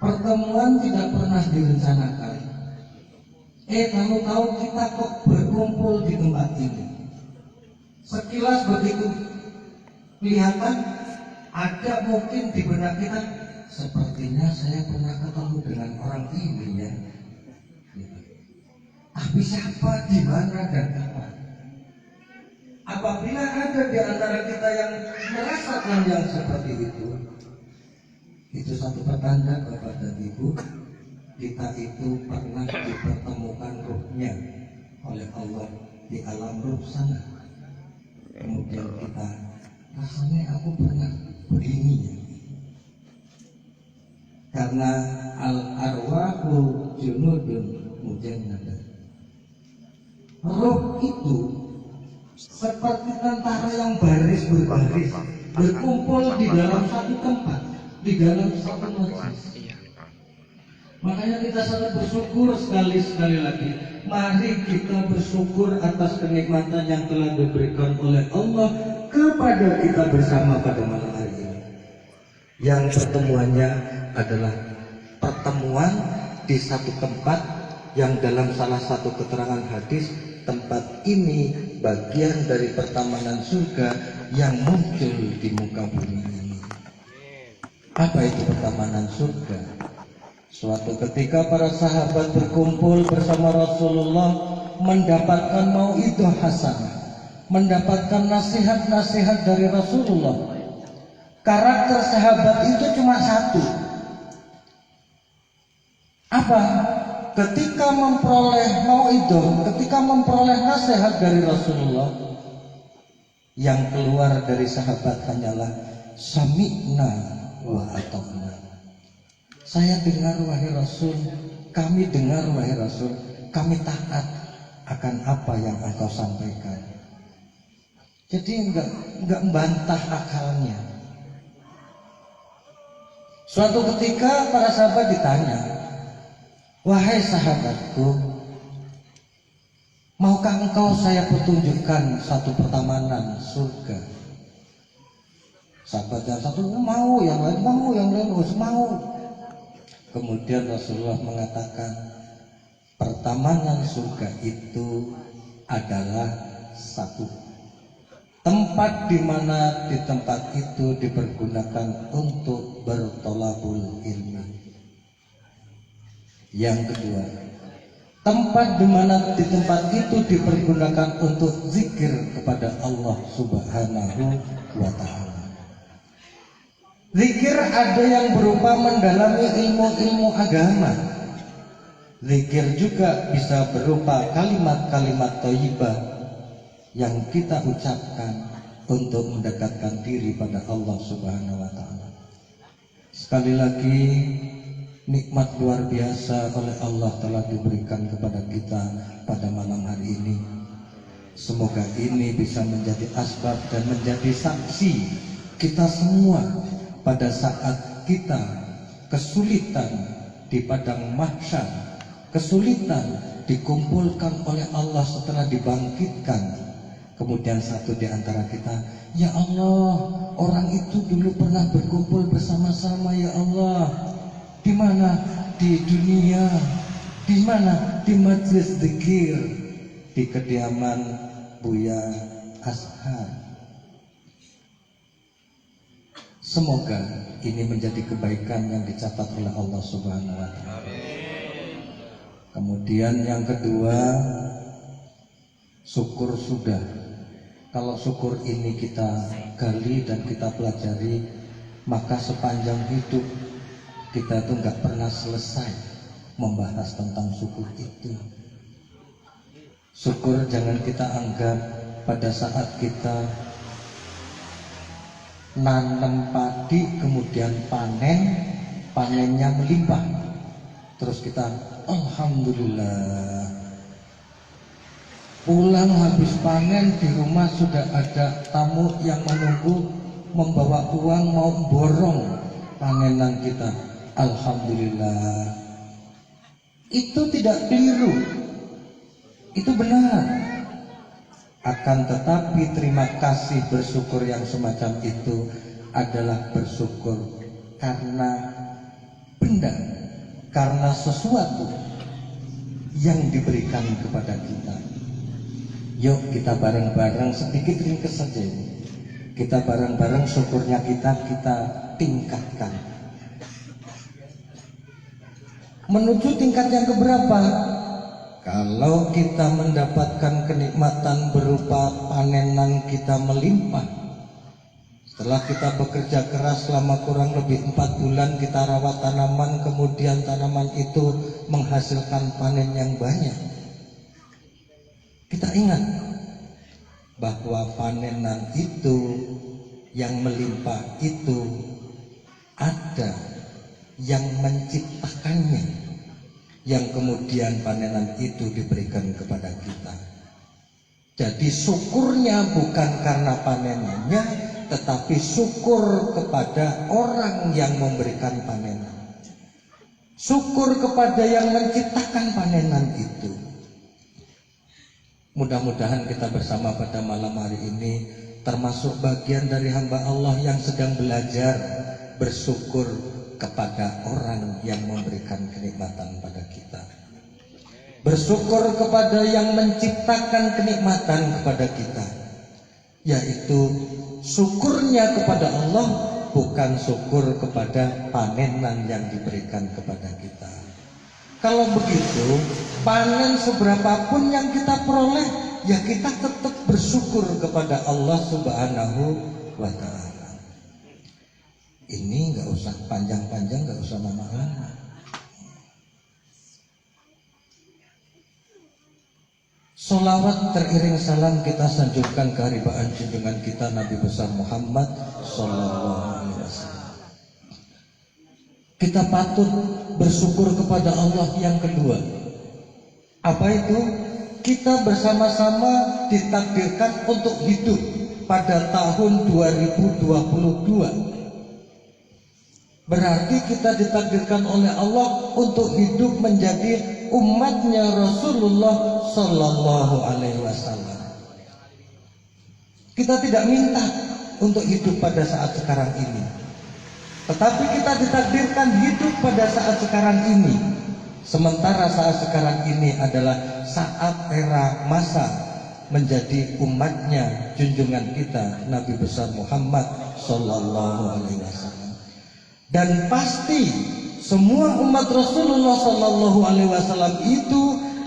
pertemuan tidak pernah direncanakan. Tahu-tahu kita kok berkumpul di tempat ini. Sekilas begitu kelihatan, ada mungkin di benak kita, sepertinya saya pernah ketemu dengan orang ini ya. Tapi siapa, di mana, dan kapan? Apabila ada di antara kita yang merasakan yang seperti itu satu pertanda kepada ibu, kita itu pernah dipertemukan ruhnya oleh Allah di alam ruh sana. Kemudian kita rasanya aku pernah begini ya. Karena al-arwahu junudun mujannada. Roh itu seperti tentara yang baris berbaris berkumpul di dalam satu tempat, di dalam satu majelis. Makanya kita sangat bersyukur sekali lagi. Mari kita bersyukur atas kenikmatan yang telah diberikan oleh Allah kepada kita bersama pada malam hari ini. Yang pertemuannya adalah pertemuan di satu tempat yang dalam salah satu keterangan hadis, tempat ini bagian dari pertamanan surga yang muncul di muka bumi ini. Apa itu pertamanan surga? Suatu ketika para sahabat berkumpul bersama Rasulullah, mendapatkan mau'idhah hasanah, mendapatkan nasihat-nasihat dari Rasulullah. Karakter sahabat itu cuma satu. Apa? Ketika memperoleh mau'idhah, ketika memperoleh nasihat dari Rasulullah, yang keluar dari sahabat hanyalah sami'na wa ata'na. Saya dengar wahai Rasul, kami dengar wahai Rasul, kami taat akan apa yang engkau sampaikan. Jadi enggak membantah akalnya. Suatu ketika para sahabat ditanya, wahai sahabatku, maukah engkau saya petunjukkan satu pertamanan surga? Sahabat yang satu mau, yang lain mau, yang lain mau. Kemudian Rasulullah mengatakan, pertamanan surga itu adalah satu tempat di mana di tempat itu dipergunakan untuk bertolabul ilmi. Yang kedua, tempat di mana di tempat itu dipergunakan untuk zikir kepada Allah Subhanahu wa Ta'ala. Zikir ada yang berupa mendalami ilmu-ilmu agama. Zikir juga bisa berupa kalimat-kalimat thayyibah yang kita ucapkan untuk mendekatkan diri pada Allah Subhanahu wa Ta'ala. Sekali lagi, nikmat luar biasa oleh Allah telah diberikan kepada kita pada malam hari ini. Semoga ini bisa menjadi asbab dan menjadi saksi kita semua pada saat kita kesulitan di padang mahsyar, kesulitan dikumpulkan oleh Allah setelah dibangkitkan. Kemudian satu di antara kita, ya Allah, orang itu dulu pernah berkumpul bersama-sama ya Allah. Di mana? Di dunia. Di mana? Di majelis zikir, di kediaman Buya Ashar. Semoga ini menjadi kebaikan yang dicatat oleh Allah Subhanahu wa Ta'ala. Kemudian yang kedua, syukur sudah. Kalau syukur ini kita gali dan kita pelajari, maka sepanjang hidup kita itu nggak pernah selesai membahas tentang syukur itu. Syukur jangan kita anggap pada saat kita nanam padi kemudian panennya melimpah, terus kita alhamdulillah. Pulang habis panen, di rumah sudah ada tamu yang menunggu membawa uang mau borong panenan kita, alhamdulillah. Itu tidak keliru, itu benar. Akan tetapi terima kasih bersyukur yang semacam itu adalah bersyukur karena benda karena sesuatu yang diberikan kepada kita. Yuk kita bareng-bareng sedikit ringkes saja ini. Kita bareng-bareng syukurnya kita tingkatkan. Menuju tingkat yang keberapa? Kalau kita mendapatkan kenikmatan berupa panenan kita melimpah, setelah kita bekerja keras selama kurang lebih 4 bulan, kita rawat tanaman, kemudian tanaman itu menghasilkan panen yang banyak. Kita ingat bahwa panenan itu yang melimpah itu ada yang menciptakannya, yang kemudian panenan itu diberikan kepada kita. Jadi syukurnya bukan karena panenannya, tetapi syukur kepada orang yang memberikan panenan, syukur kepada yang menciptakan panenan itu. Mudah-mudahan kita bersama pada malam hari ini termasuk bagian dari hamba Allah yang sedang belajar bersyukur kepada orang yang memberikan kenikmatan pada kita, bersyukur kepada yang menciptakan kenikmatan kepada kita, yaitu syukurnya kepada Allah, bukan syukur kepada panenan yang diberikan kepada kita. Kalau begitu, panen seberapapun yang kita peroleh, ya kita tetap bersyukur kepada Allah Subhanahu wa Ta'ala. Ini nggak usah panjang-panjang, nggak usah lama-lama. Sholawat teriring salam kita sanjungkan keharibaan junjungan kita Nabi besar Muhammad Sallallahu Alaihi Wasallam. Kita patut bersyukur kepada Allah yang kedua. Apa itu? Kita bersama-sama ditakdirkan untuk hidup pada tahun 2022. Berarti kita ditakdirkan oleh Allah untuk hidup menjadi umatnya Rasulullah Sallallahu Alaihi Wasallam. Kita tidak minta untuk hidup pada saat sekarang ini, tetapi kita ditakdirkan hidup pada saat sekarang ini. Sementara saat sekarang ini adalah saat era masa menjadi umatnya junjungan kita Nabi besar Muhammad Sallallahu Alaihi Wasallam. Dan pasti semua umat Rasulullah Sallallahu Alaihi Wasallam itu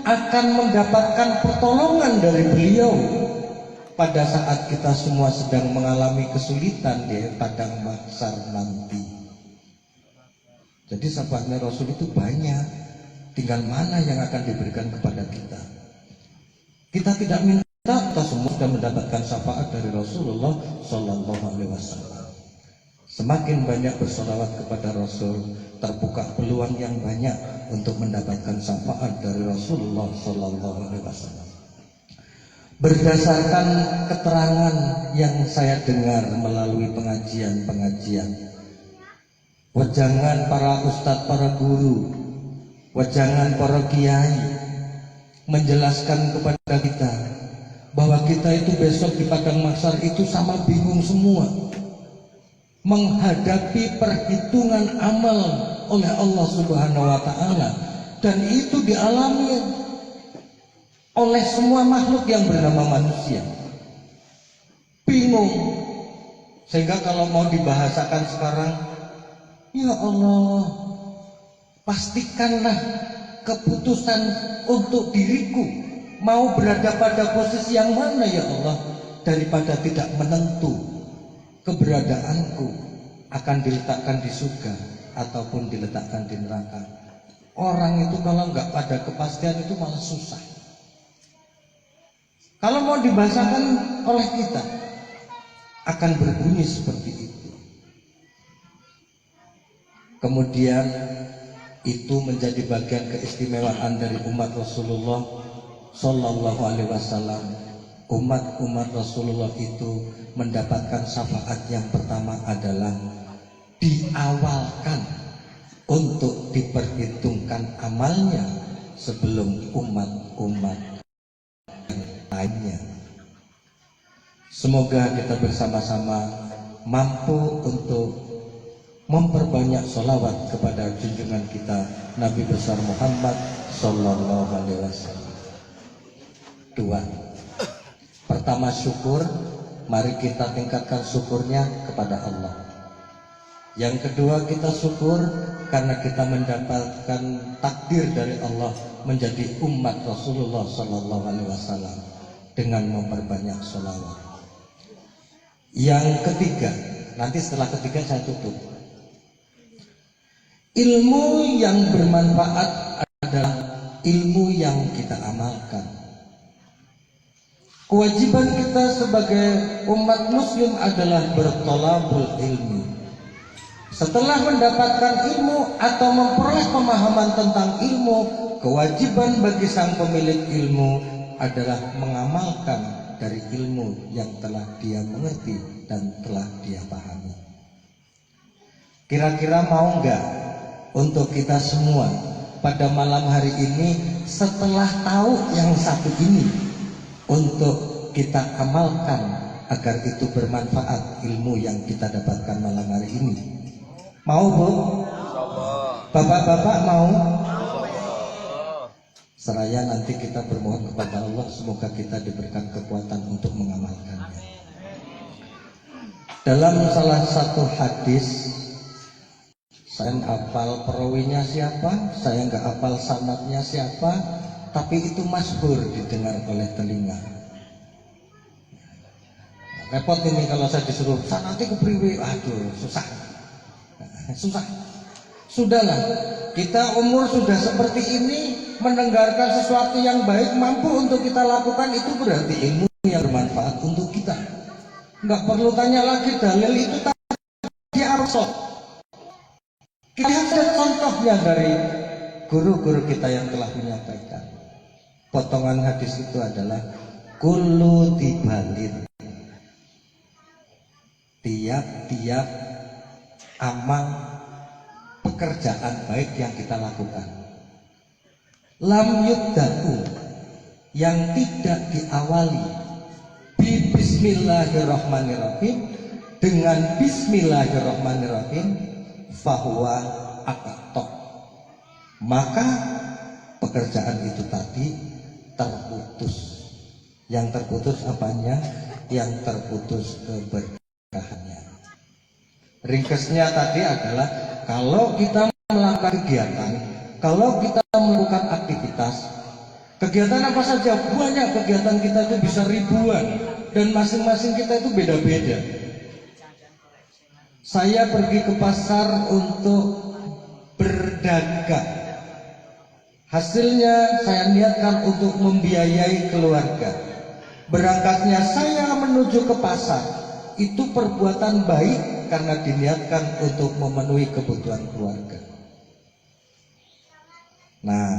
akan mendapatkan pertolongan dari beliau pada saat kita semua sedang mengalami kesulitan di padang mahsyar nanti. Jadi sahabatnya Rasul itu banyak, tinggal mana yang akan diberikan kepada kita. Kita tidak minta, kita semua sudah mendapatkan syafaat dari Rasulullah Sallallahu Alaihi Wasallam. Semakin banyak bersolawat kepada Rasul, terbuka peluang yang banyak untuk mendapatkan syafaat dari Rasulullah Sallallahu Alaihi Wasallam. Berdasarkan keterangan yang saya dengar melalui pengajian-pengajian, wejangan para ustadz, para guru, wejangan para kiai menjelaskan kepada kita bahwa kita itu besok di padang mahsyar itu sama bingung semua, menghadapi perhitungan amal oleh Allah Subhanahu wa Ta'ala, dan itu dialami oleh semua makhluk yang bernama manusia. Bingung, sehingga kalau mau dibahasakan sekarang, ya Allah, pastikanlah keputusan untuk diriku mau berada pada posisi yang mana ya Allah, daripada tidak menentu keberadaanku akan diletakkan di surga ataupun diletakkan di neraka. Orang itu kalau nggak pada kepastian itu malah susah. Kalau mau dibahasakan oleh kita akan berbunyi seperti itu. Kemudian itu menjadi bagian keistimewaan dari umat Rasulullah Sallallahu Alaihi Wasallam. Umat-umat Rasulullah itu mendapatkan syafaat yang pertama adalah diawalkan untuk diperhitungkan amalnya sebelum umat-umat lainnya. Semoga kita bersama-sama mampu untuk memperbanyak sholawat kepada junjungan kita Nabi besar Muhammad Sallallahu Alaihi Wasallam. Dua, pertama syukur, mari kita tingkatkan syukurnya kepada Allah. Yang kedua, kita syukur karena kita mendapatkan takdir dari Allah menjadi umat Rasulullah Sallallahu Alaihi Wasallam dengan memperbanyak sholawat. Yang ketiga, nanti setelah ketiga saya tutup. Ilmu yang bermanfaat adalah ilmu yang kita amalkan. Kewajiban kita sebagai umat muslim adalah bertolabul ilmi. Setelah mendapatkan ilmu atau memperoleh pemahaman tentang ilmu, kewajiban bagi sang pemilik ilmu adalah mengamalkan dari ilmu yang telah dia mengerti dan telah dia pahami. Kira-kira mau enggak untuk kita semua pada malam hari ini setelah tahu yang satu ini untuk kita amalkan agar itu bermanfaat ilmu yang kita dapatkan malam hari ini? Mau Bu? Bapak-bapak mau? Seraya nanti kita bermohon kepada Allah semoga kita diberikan kekuatan untuk mengamalkannya. Dalam salah satu hadis, saya hafal perawinya siapa, saya nggak hafal sanadnya siapa, tapi itu masyhur didengar oleh telinga. Repot ini kalau saya disuruh sanate kepriwe, aduh susah. Sudahlah, kita umur sudah seperti ini, mendengarkan sesuatu yang baik mampu untuk kita lakukan, itu berarti ilmu yang bermanfaat untuk kita. Nggak perlu tanya lagi dalil itu tadi arso. Kita lihat contohnya dari guru-guru kita yang telah menyampaikan. Potongan hadis itu adalah kullu tibalin, tiap-tiap amal pekerjaan baik yang kita lakukan, lam yubda'u, yang tidak diawali bismillahirrahmanirrahim, dengan bismillahirrahmanirrahim, fahuwa aqta', maka pekerjaan itu tadi terputus. Yang terputus apanya? Yang terputus keberkahannya. Ringkasnya tadi adalah kalau kita melakukan kegiatan, kalau kita melakukan aktivitas, kegiatan apa saja, banyak kegiatan kita itu bisa ribuan dan masing-masing kita itu beda-beda. Saya pergi ke pasar untuk berdagang, hasilnya saya niatkan untuk membiayai keluarga. Berangkatnya saya menuju ke pasar, itu perbuatan baik karena diniatkan untuk memenuhi kebutuhan keluarga. Nah,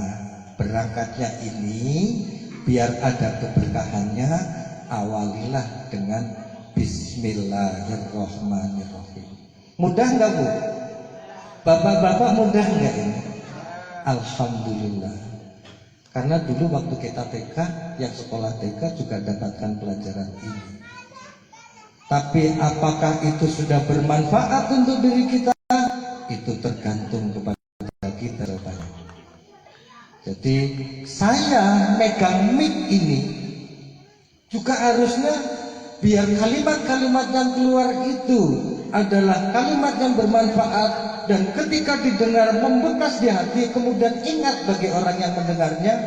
berangkatnya ini biar ada keberkahannya, awalilah dengan bismillahirrahmanirrahim. Mudah nggak Bu? Bapak-bapak mudah nggak ini? Alhamdulillah. Karena dulu waktu kita TK, yang sekolah TK juga dapatkan pelajaran ini. Tapi apakah itu sudah bermanfaat untuk diri kita? Itu tergantung kepada kita. Jadi saya megang mic ini juga harusnya biar kalimat-kalimat yang keluar itu adalah kalimat yang bermanfaat, dan ketika didengar membekas di hati, kemudian ingat bagi orang yang mendengarnya.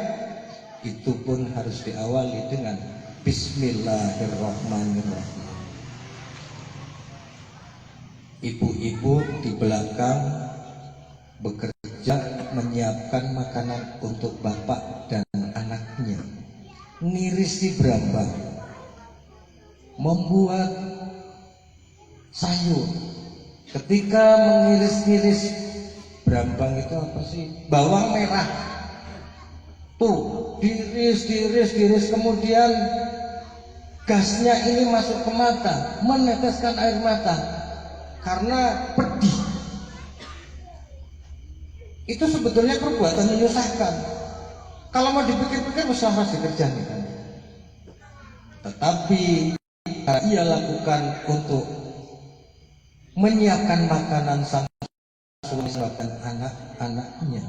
Itu pun harus diawali dengan bismillahirrahmanirrahim. Ibu-ibu di belakang bekerja menyiapkan makanan untuk bapak dan anaknya, ngirisi brambang, membuat sayur. Ketika mengiris-iris brambang itu apa sih? Bawang merah. Tuh, diiris, kemudian gasnya ini masuk ke mata, meneteskan air mata karena pedih. Itu sebetulnya perbuatan menyusahkan. Kalau mau dipikir-pikir usaha dikerjakan kan. Tetapi ia lakukan untuk menyiapkan makanan sang suami dan anak-anaknya.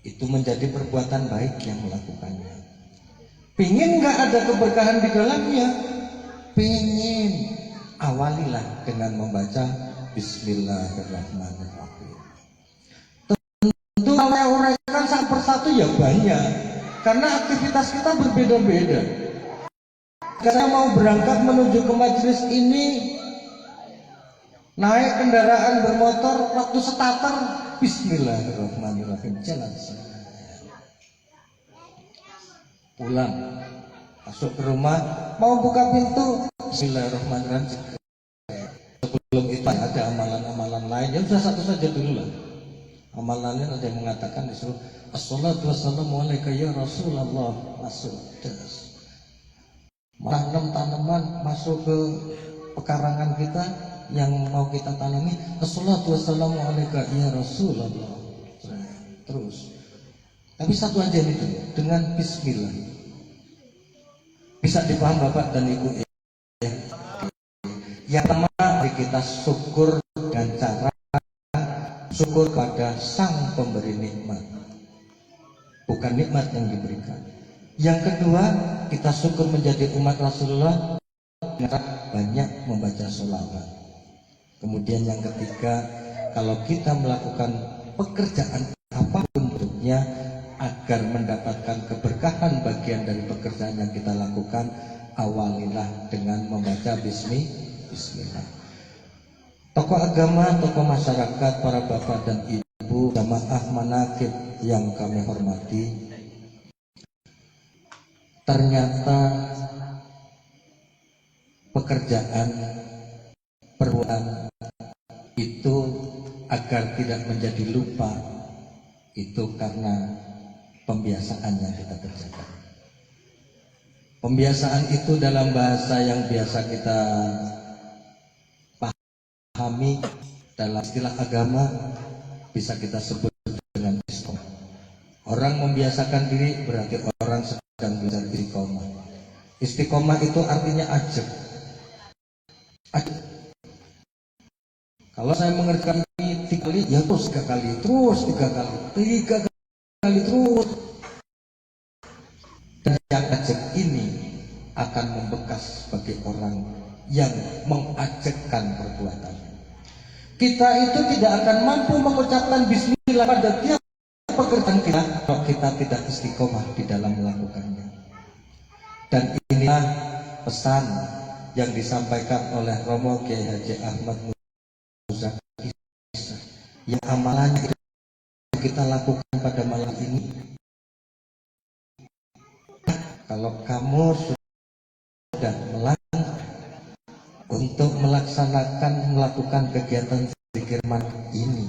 Itu menjadi perbuatan baik yang melakukannya. Pingin nggak ada keberkahan di dalamnya? Pingin. Awalilah dengan membaca Bismillahirrahmanirrahim. Tentu kalau uraikan satu persatu ya banyak, karena aktivitas kita berbeda-beda. Karena mau berangkat menuju ke majelis ini, naik kendaraan bermotor, waktu starter Bismillahirrahmanirrahim, jalan saya. Pulang, masuk ke rumah, mau buka pintu, Bismillahirrahmanirrahim. Sebelum itu ada amalan-amalan lain, ya sudah satu saja dulu lah. Amalannya ada yang mengatakan disuruh Assalatu wassalamu alaika ya Rasulullah, masuk. Menanam tanaman masuk ke pekarangan kita yang mau kita tanami, Assalatu wassalamu alaika ya Rasulullah. Terus. Tapi satu aja itu dengan bismillah. Bisa dipaham Bapak dan Ibu ya. Yang pertama kita syukur dengan cara syukur pada sang pemberi nikmat, bukan nikmat yang diberikan. Yang kedua, kita syukur menjadi umat Rasulullah dengan banyak membaca sholawat. Kemudian yang ketiga, kalau kita melakukan pekerjaan apapun bentuknya agar mendapatkan keberkahan bagian dari pekerjaan yang kita lakukan, awalilah dengan membaca Bismillah. Tokoh agama, tokoh masyarakat, para bapak dan ibu, jamaah manaqib yang kami hormati, ternyata pekerjaan perbuatan itu agar tidak menjadi lupa, itu karena pembiasaan yang kita kerjakan. Pembiasaan itu dalam bahasa yang biasa kita pahami, dalam istilah agama bisa kita sebut dengan istiqomah. Orang membiasakan diri berarti orang sedang belajar istiqomah. Istiqomah itu artinya ajab. Kalau saya mengerti 3 kali, ya terus 3 kali, terus 3 kali, 3 kali terus. Dan yang ajab ini akan membekas bagi orang yang mengajabkan perbuatannya. Kita itu tidak akan mampu mengucapkan bismillah pada tiap pekerjaan kita kalau kita tidak istiqomah di dalam melakukannya. Dan inilah pesan yang disampaikan oleh Romo Kiai Haji Ahmad Muzaki, yang amalannya itu kita lakukan pada malam ini. Kalau kamu sudah melangkah untuk melakukan kegiatan zikir malam ini,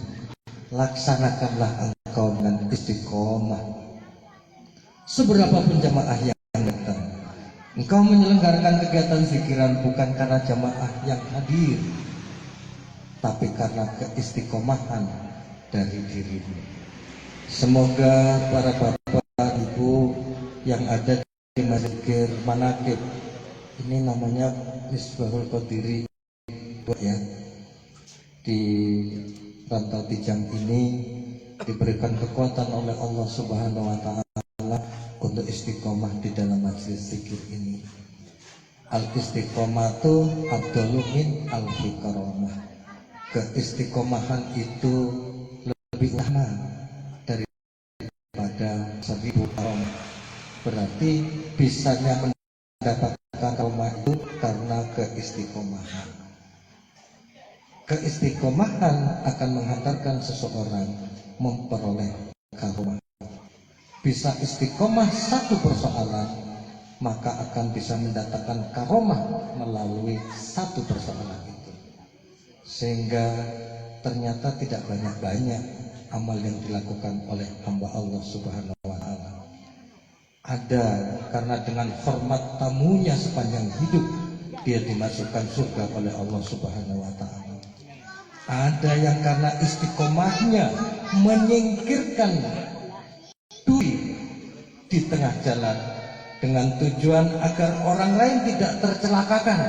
laksanakanlah engkau dengan istiqomah. Seberapapun jamaah yang datang, engkau menyelenggarakan kegiatan zikiran bukan karena jamaah yang hadir, tapi karena keistiqomahan dari dirimu. Semoga para bapak ibu yang ada di zikir manaqib, ini namanya Misbahul Qadiri ya, di Rantau Tijang ini diberikan kekuatan oleh Allah Subhanahu wa Ta'ala untuk istiqomah di dalam majelis zikir ini. Al-istiqomatu afdalu min alfi karamah. Keistiqomahan itu lebih lama daripada 1000 karamah. Berarti bisanya mendapatkan karamah itu karena keistiqomahan. Keistiqomahan akan menghantarkan seseorang memperoleh karamah. Bisa istiqomah satu persoalan, maka akan bisa mendatangkan karamah melalui satu persoalan itu. Sehingga ternyata tidak banyak-banyak amal yang dilakukan oleh hamba Allah Subhanahu wa Ta'ala. Ada karena dengan hormat tamunya sepanjang hidup dia dimasukkan surga oleh Allah Subhanahu wa Ta'ala. Ada yang karena istiqomahnya menyingkirkan duri di tengah jalan dengan tujuan agar orang lain tidak tercelakakan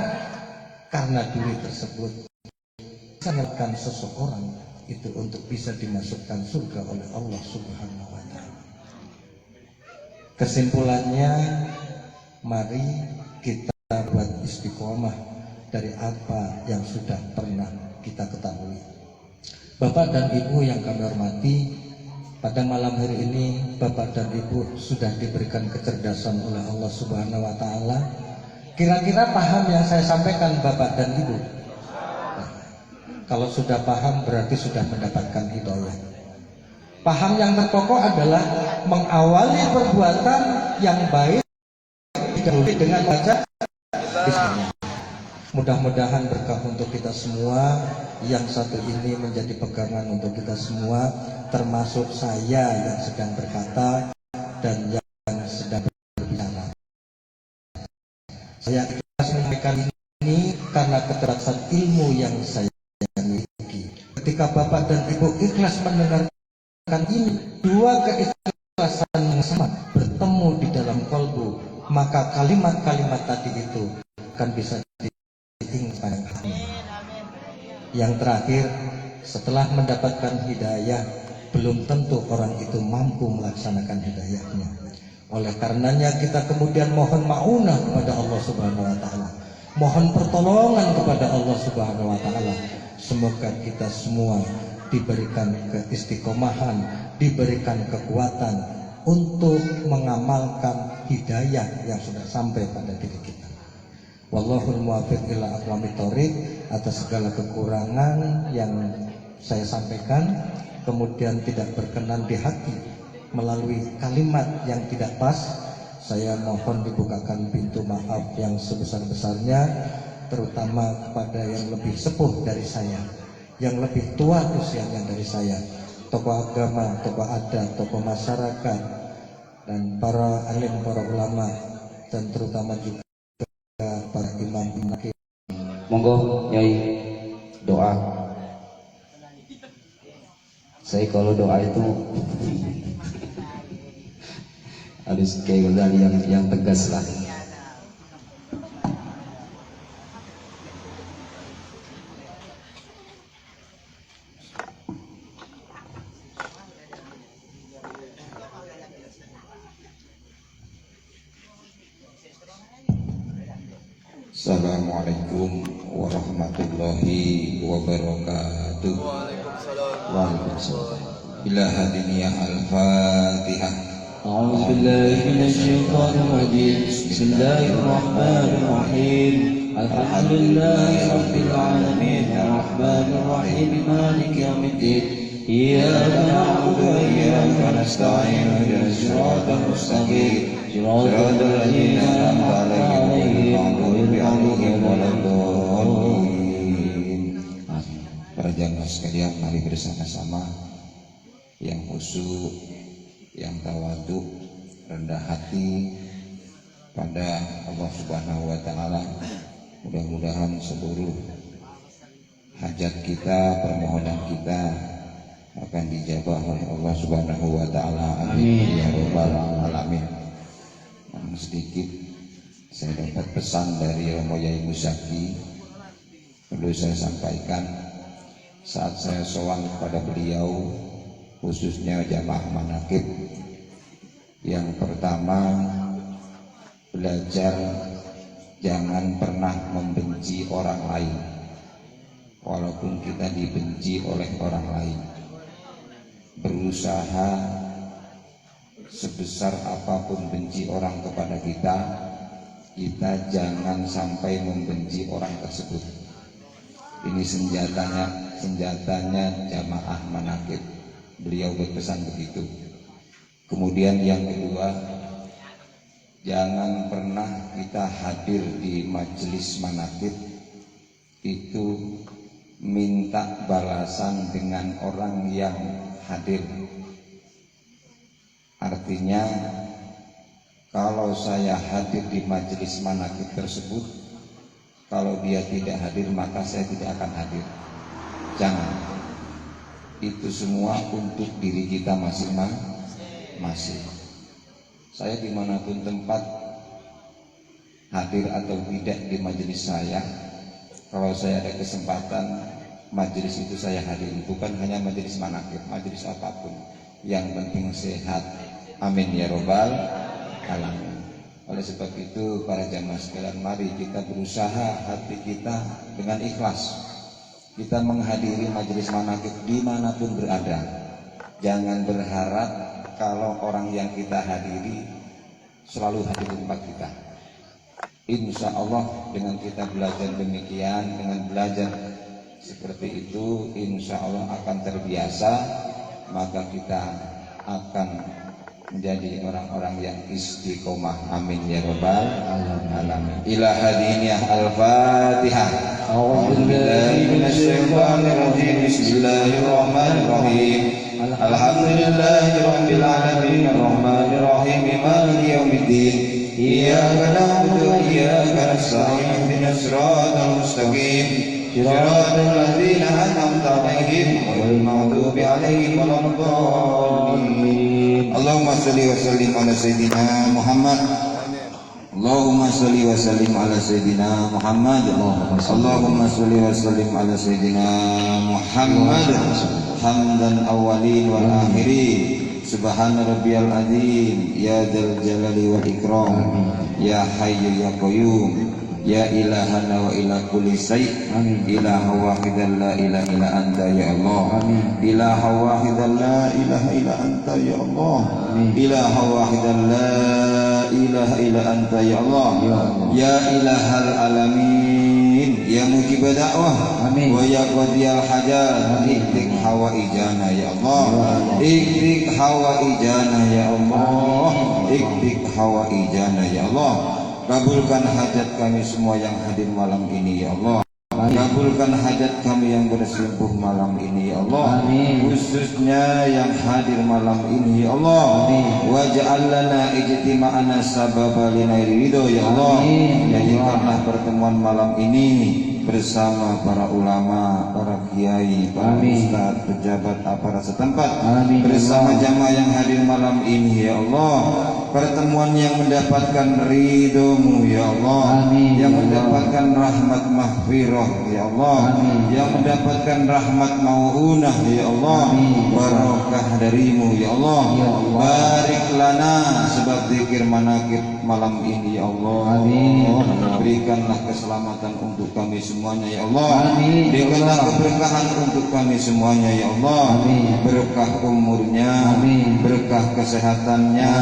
karena duri tersebut. menyelamatkan seseorang itu untuk bisa dimasukkan surga oleh Allah Subhanahu wa Ta'ala. Kesimpulannya, mari kita buat istiqomah dari apa yang sudah pernah kita ketahui. Bapak dan Ibu yang kami hormati, pada malam hari ini Bapak dan Ibu sudah diberikan kecerdasan oleh Allah Subhanahu wa Ta'ala. Kira-kira paham yang saya sampaikan Bapak dan Ibu? Kalau sudah paham berarti sudah mendapatkan hidayah. Paham yang terpokok adalah mengawali perbuatan yang baik dengan baca Bismillah. Mudah-mudahan berkah untuk kita semua. Yang satu ini menjadi pegangan untuk kita semua, termasuk saya yang sedang berkata dan yang sedang berbicara. Saya ikhlas menyampaikan ini karena keterbatasan ilmu yang saya miliki. Ketika Bapak dan Ibu ikhlas mendengarkan ini, dua keikhlasan yang sama bertemu di dalam kalbu, maka kalimat-kalimat tadi itu akan bisa diingat pada hati. Yang terakhir, setelah mendapatkan hidayah, belum tentu orang itu mampu melaksanakan hidayahnya. Oleh karenanya kita kemudian mohon ma'unah kepada Allah Subhanahu wa Ta'ala, mohon pertolongan kepada Allah Subhanahu wa Ta'ala. Semoga kita semua diberikan keistiqomahan, diberikan kekuatan untuk mengamalkan hidayah yang sudah sampai pada diri kita. Wallahul muwaffiq ila aqwamit thoriq. Atas segala kekurangan yang saya sampaikan kemudian tidak berkenan di hati melalui kalimat yang tidak pas, saya mohon dibukakan pintu maaf yang sebesar-besarnya, terutama kepada yang lebih sepuh dari saya, yang lebih tua usianya dari saya, tokoh agama, tokoh adat, tokoh masyarakat, dan para alim, para ulama, dan terutama juga para imam imam. Monggo Nyai doa. Saya kalau doa itu harus kayak yang tegas lah. Assalamualaikum warahmatullahi wabarakatuh. Waalaikumsalam. Bila hadiniyah al-Fatihah. A'udzu billahi minasyaitonir rajim. Bismillahirrahmanirrahim. Alhamdulillahi rabbil alamin. Arrahmanir rahim. Maliki yaumiddin. Iyyaka na'budu wa iyyaka nasta'in. Ihdinas siratal mustaqim. Siratal ladzina an'amta 'alaihim ghairil maghdubi 'alaihim. Para jamaah sekalian, mari bersama-sama yang khusyuk, yang tawadhu, rendah hati pada Allah Subhanahu wa Ta'ala. Mudah-mudahan seluruh hajat kita, permohonan kita akan dijabah oleh Allah Subhanahu wa Ta'ala. Amin ya rabbal alamin. Namun sedikit saya dapat pesan dari Romo Yai Muzaki, perlu saya sampaikan. Saat saya sowan kepada beliau, khususnya jamaah manaqib, yang pertama, belajar jangan pernah membenci orang lain walaupun kita dibenci oleh orang lain. Berusaha sebesar apapun benci orang kepada kita, kita jangan sampai membenci orang tersebut. Ini senjatanya jamaah manaqib. Beliau berpesan begitu. Kemudian yang kedua, jangan pernah kita hadir di majelis manaqib itu minta balasan dengan orang yang hadir. Artinya, kalau saya hadir di majelis manaqib tersebut, kalau dia tidak hadir maka saya tidak akan hadir. Jangan. Itu semua untuk diri kita masing-masing. Saya dimanapun tempat, hadir atau tidak di majelis saya, kalau saya ada kesempatan majelis itu saya hadiri, bukan hanya majelis manaqib, majelis apapun, yang penting sehat. Amin ya robbal alamin. Oleh sebab itu para jamaah sekalian, mari kita berusaha hati kita dengan ikhlas. Kita menghadiri majelis manaqib dimanapun berada. Jangan berharap kalau orang yang kita hadiri selalu hadir di tempat kita. Insya Allah dengan kita belajar demikian, dengan belajar seperti itu, insya Allah akan terbiasa, maka kita akan menjadi orang-orang yang istiqomah. Amin ya rabbal alamin. Ila hadiniyah al-Fatihah. A'udzu billahi minasyaitonir rajim. Bismillahirrahmanirrahim. Alhamdulillahi rabbil alamin, arrahmanir rahim, maliki yaumiddin. Iyyaka na'budu wa iyyaka nasta'in. Ihdinas siratal mustaqim. صراط الذين أنعمت عليهم غير المغضوب عليهم ولا الضالين. اللهم صل وسلم على سيدنا محمد. اللهم صل وسلم على سيدنا محمد. اللهم صل وسلم على سيدنا محمد. حمدا أولين والآخرين. سبحان ربي العظيم يا ذا الجلال والإكرام يا حي يا قيوم Ya ilahana wa ila kulli syai'. Ilaha wahidan la ilaha illa anta ya Allah. Ilaha wahidan la ilaha illa anta ya Allah. Ilaha wahidan la ilaha illa anta ya Allah. Ya ilahal alamin, ya mujib da'wah wa ya qadiyal hajat. Iktik hawaijana ya Allah. Iktik hawaijana ya Allah. Iktik hawaijana ya Allah. Kabulkan hajat kami semua yang hadir malam ini ya Allah. Kabulkan hajat kami yang bersimpuh malam ini ya Allah. Khususnya yang hadir malam ini ya Allah. Waj'al lana ijtima'ana sababa linairi ridho ya Allah. Jadikanlah pertemuan malam ini bersama para ulama, para kiai, para ustadz, pejabat aparat setempat, bersama jamaah yang hadir malam ini ya Allah. Pertemuan yang mendapatkan ridho-Mu ya Allah, yang mendapatkan rahmat mahfirah ya Allah, yang mendapatkan rahmat mau'unah ya Allah, barakah darimu ya Allah. Barik lana sebab zikir manaqib malam ini ya Allah. Berikanlah keselamatan untuk kami semuanya ya Allah. Berikanlah keberkahan untuk kami semuanya ya Allah. Berkah umurnya, berkah kesehatannya,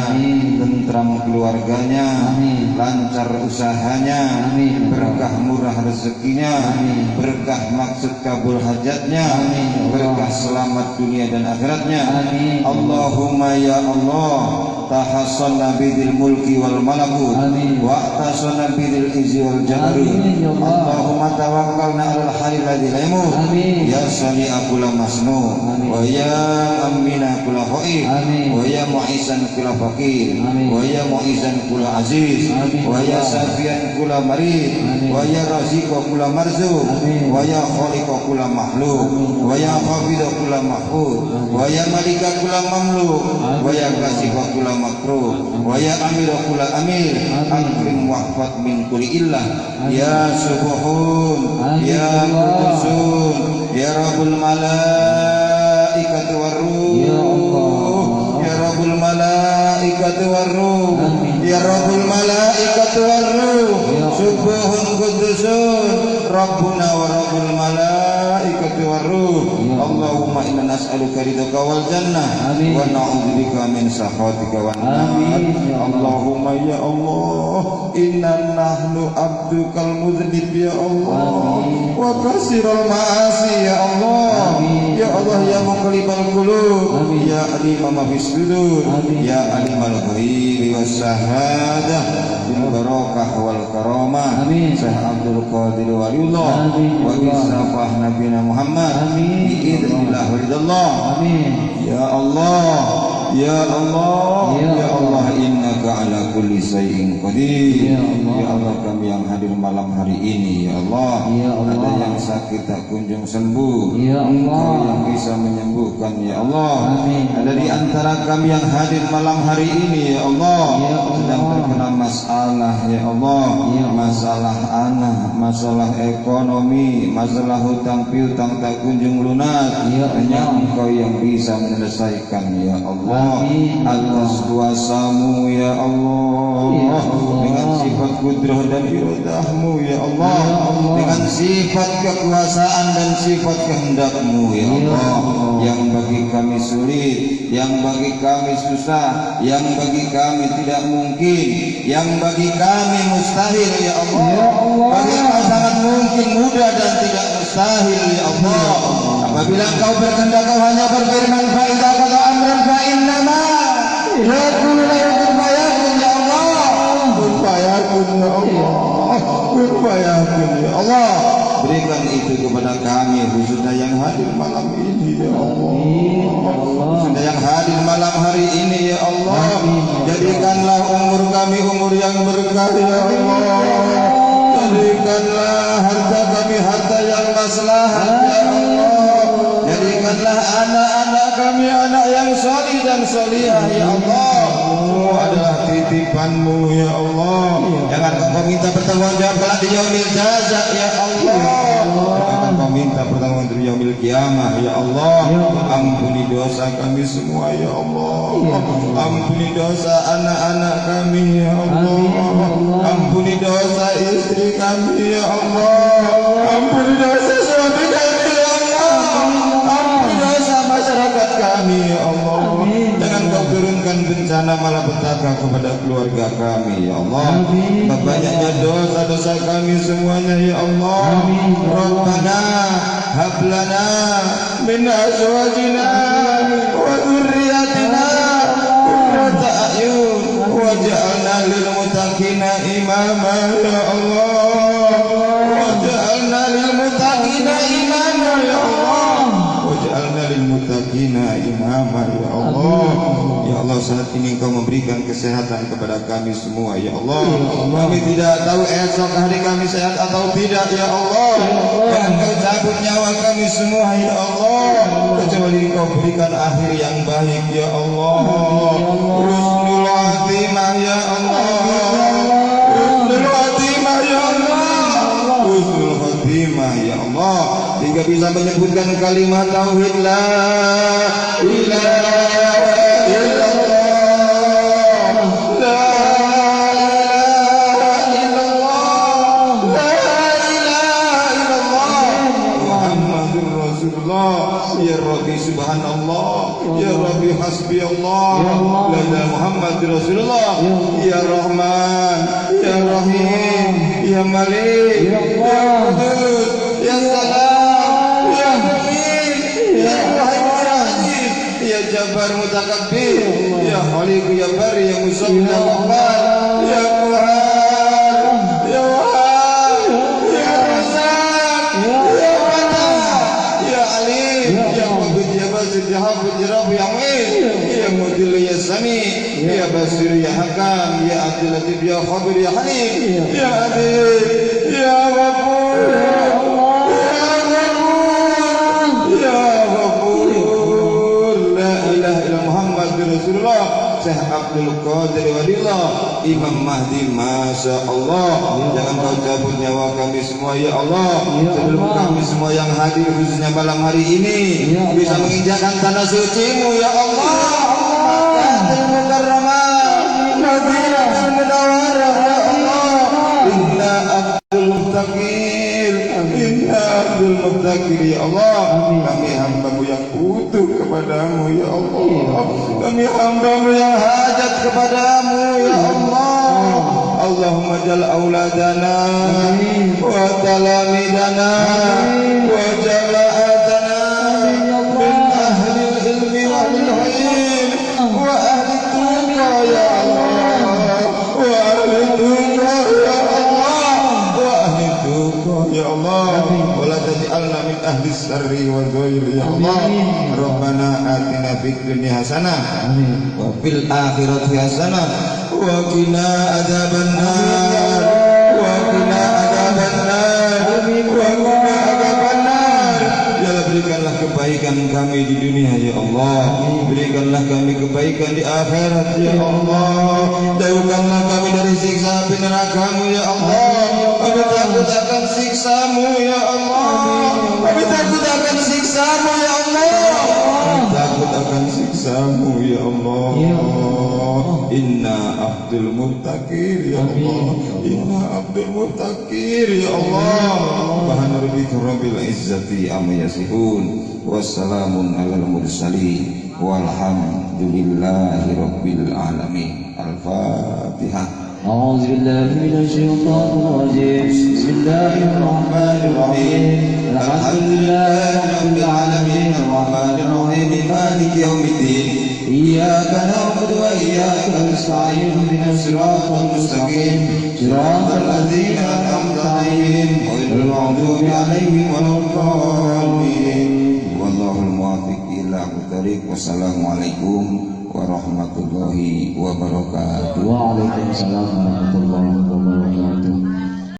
tentram keluarganya, lancar usahanya, berkah murah rezekinya, berkah maksud kabul hajatnya, berkah selamat dunia dan akhiratnya. Allahumma ya Allah, tahassanna bidil mulki wal malakut wa atasana bidil izzi wal jabarut. Allahumma tawakkalna alal hayyil ladzi la yamut, ya sami'a kula masnu wa ya amina kula khair wa ya mu'isan kula fakir wa ya mu'izan kula aziz wa ya safian kula marid wa ya raziqa kula marzuq wa ya khaliqa kula makhluk wa ya hafidha kula mahfud wa ya malika kula mamluk wa ya kashifa kula makruh wa ya amira kula amir. Akrim wahfad min kulli illah ya subuhun ya qudusun ya rabbul malaikati warruh ya rabbul malaikati warruh ya rabbul malaikati warruh subuhun qudusun rabbuna wa rabbul malaikati warruh. Allahumma inna nas'aluka ridhaka wal jannah wa na'udzubika min sakhatika wan nar. Allahumma ya Allah, inna nahnu abdukal mudhnib ya Allah wa kasiral ma'asi ya Allah. Ya Allah ya muqallibal qulub ya alimam fis sudur ya alimal ghaibi was syahadah bil barakah wal karamah. Syekh Abdul Qadir Waliullah wa bisafah nabiyina Muhammad bi idznillah wa ridallah. Ya Allah, ya Allah, ya Allah, innaka ala kulli syai'in qadir. Ya Allah, kami yang hadir malam hari ini ya Allah, ada yang sakit tak kunjung sembuh, Engkau yang bisa menyembuhkan ya Allah. Amin. Ada di antara kami yang hadir malam hari ini ya Allah, Ya Allah. sedang terkena masalah ya Allah, Ya Allah. masalah anak, masalah ekonomi, masalah hutang piutang tak kunjung lunas. Ya Hanya Allah. Engkau yang bisa menyelesaikan ya Allah. Amin. Atas kuasa-Mu ya Allah, Ya Allah. dengan sifat kudrah dan iradahmu ya Allah, Ya Allah. dengan sifat kekuasaan dan sifat kehendak-Mu ya Ya Allah, Allah. yang bagi kami sulit, yang bagi kami susah, yang bagi kami tidak mungkin, yang bagi kami mustahil ya Allah. Ya Allah. Bagi Engkau sangat mungkin, mudah dan tidak mustahil ya Allah. Apabila Engkau berkehendak, Kau hanya berfirman fa idza qada amran fa innama yaqulu lahu kun fayakun ya Allah. Kun fayakun ya Allah. Kun fayakun ya Allah. Berikan itu kepada kami, khususnya yang hadir malam ini ya Allah. Khususnya yang hadir malam hari ini ya Allah. Jadikanlah umur kami umur yang berkah ya Allah. Jadikanlah harta kami harta yang maslahat ya Allah. Jadikanlah anak-anak kami anak yang salih dan salihah ya Allah. Semua adalah titipan-Mu ya Allah. Jangan Kau minta pertanggungjawab kelak di yaumil jaza ya Allah. Jangan Kau minta pertanggungan di yaumil kiamah ya Allah. Ampuni dosa kami semua ya Allah. Ampuni dosa anak-anak kami ya Allah. Ampuni dosa istri kami ya Allah. Ampuni dosa suami kami ya Allah. Ampuni dosa masyarakat kami ya Allah. Jangan Kau turunkan bencana malapetaka kepada keluarga kami ya Allah. Banyaknya dosa-dosa kami semuanya ya Allah. Rabbana hab lana min azwajina wa dzurriyyatina qurrata a'yun waj'alna lil muttaqina imama ya Allah. Waj'alna lil muttaqina imama ya Allah. Waj'alna lil muttaqina imama ya Allah. Ya Allah, saat ini Engkau memberikan kesehatan kepada kami semua ya Allah. Kami tidak tahu esok hari kami sehat atau tidak ya Allah. Dan Engkau cabut nyawa kami semua ya Allah, kecuali Engkau berikan akhir yang baik ya Allah. Husnul khatimah ya Allah. Husnul khatimah ya Allah. Husnul khatimah ya Allah, hingga bisa menyebutkan kalimat tauhid la ilaha illallah. La ilaha illallah. La ilaha illallah. Muhammadur Rasulullah. Ya Rabbi subhanallah. Ya Rabbi hasbi Allah. La ilaha Muhammadur Rasulullah. Ya Rahman. Ya Rahim. Ya Malik. Ya Qudus. Ya Salam. Ya Mu'min. Ya Muhammad Aziz. Ya Jabbar Mutakabbir. Ya Khaliq ya Bari ya Musabbi ya Qabbal. Ya Quran. Ya Wahab. Ya Razak. Ya Fatah. Ya Alim. Ya Qabid ya Basit ya Hafid ya Rabi ya Mu'in. Ya Mudil ya Sami. Ya Basir ya Hakam. Ya Abdul Latif ya Khabir ya Halim. Ya Adil. Ya Ghafur. Ya Ghafur. La ilaha illallah Muhammadur Rasulullah. Syekh Abdul Qadir Walillah, Imam Mahdi, Masya Allah. Jangan Kau cabut nyawa kami semua ya Allah. Sebelum kami semua yang hadir khususnya malam hari ini bisa menginjakkan tanah suci-Mu ya Allah. Makkatul Mukarramah, Madinatul Munawwarah ya Allah. Inna Abdul Muttaqin, Inna Abdul Muttaqin ya Allah. Kami hamba-Mu yang butuh kepadamu ya Allah. Kami hamba-Mu yang hajat kepadamu ya Allah. Allahumma jal auladana wa talamidana wa jama'atana min ahli ilmi wa ilm wa ahli tuqa ya Allah. Wa ahli tuqa ya Allah. Wa ahli tuqa ya Allah. Wa la taj'alna min ahli sarri wa dhair ya Allah. Rabbana atina fid dunya hasanah wa fil akhirati hasanah wa qina adzabannar wa qina adzabannar wa qina adzabannar. Ya Allah, berikanlah kebaikan kami di dunia ya Allah. Berikanlah kami kebaikan di akhirat ya Allah. Jauhkanlah kami dari siksa api neraka-Mu ya Allah. Kami takut akan siksa-Mu ya Allah. Kami takut akan siksa-Mu ya Allah. Kami takut akan siksa-Mu ya Allah. Inna abdul muttaqir ya Allah. Inna abdul muttaqir ya Allah. Subhana rabbika rabbil izzati amma yasifun. Wassalamun alal mursalin. Walhamdulillahi rabbil alamin. Al-Fatihah. أعوذ بالله من الشيطان الرجيم بسم الله الرحمن الرحيم الحمد لله رب العالمين الرحمن الرحيم مالك يوم الدين إياك نعبد وإياك نستعين اهدنا الصراط المستقيم صراط الذين أنعمت عليهم غير المغضوب عليهم ولا الضالين والله الموافق إلى الطريق. Wassalamualaikum warahmatullahi wabarakatuh. Waalaikumsalam warahmatullahi wabarakatuh.